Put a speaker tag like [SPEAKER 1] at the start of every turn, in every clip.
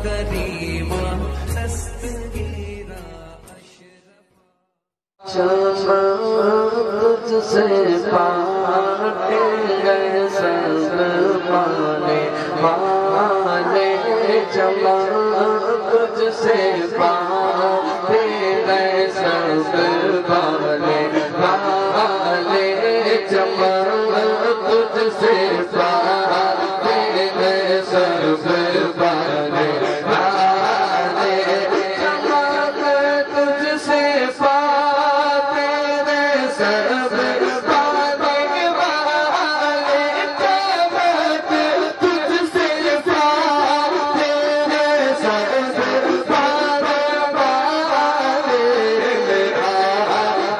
[SPEAKER 1] تجھ سے پاتے گئے سب پانے والے چمن تجھ سے پاتے گئے سب پانے والے چمن تجھ سے پاتے گئے سب پانے والے چمن تجھ سے پاتے گئے سب پانے والے چمن تجھ سے پاتے گئے سب پانے والے میرا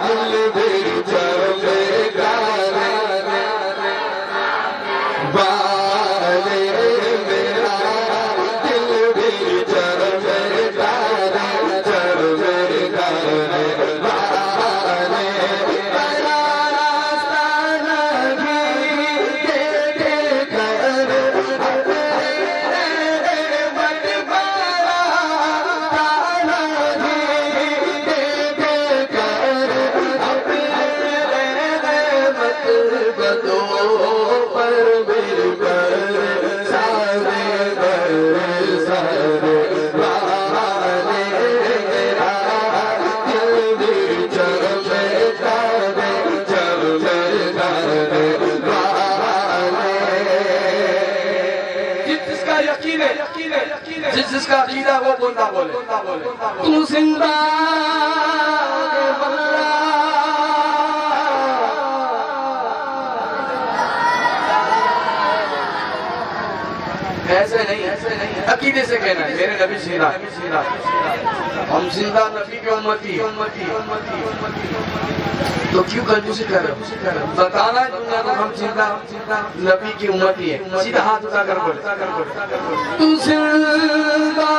[SPEAKER 1] دل بھی چلے گا والے میرا دل بھی چلے گا جس کا عقیدہ وہ بندہ بولے تو زندہ ایسے نہیں عقیدے سے کہنا ہے میرے نبی زندہ ہم زندہ نبی کے امتی تو کیوں کنجوسی کر رہے ہو بتانا ہے دنیا کو ہم زندہ نبی کی امتی ہے سیدھا ہاتھ اٹھا کر بولے تو زندہ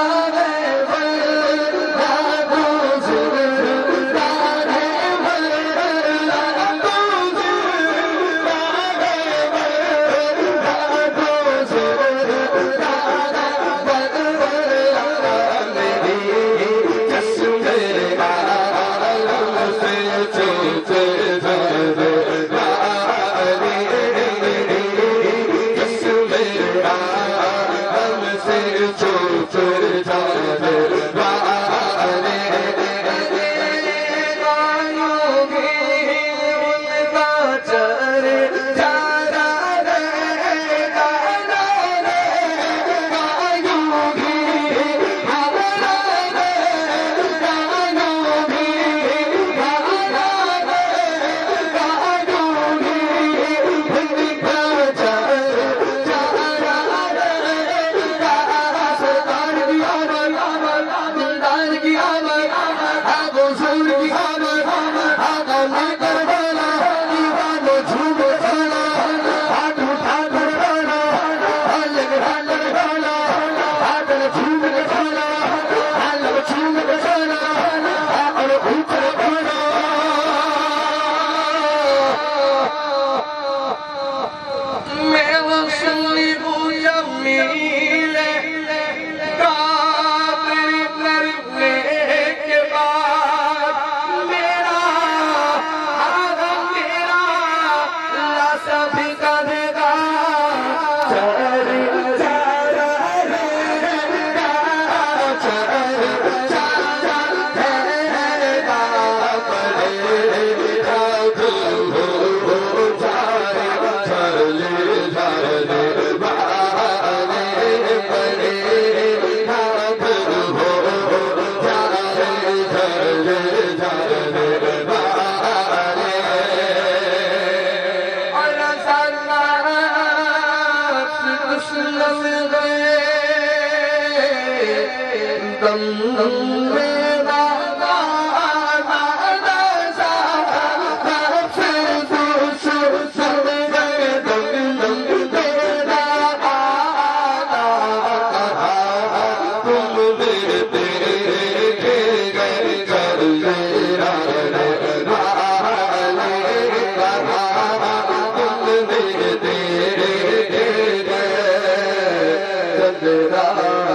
[SPEAKER 1] تیرا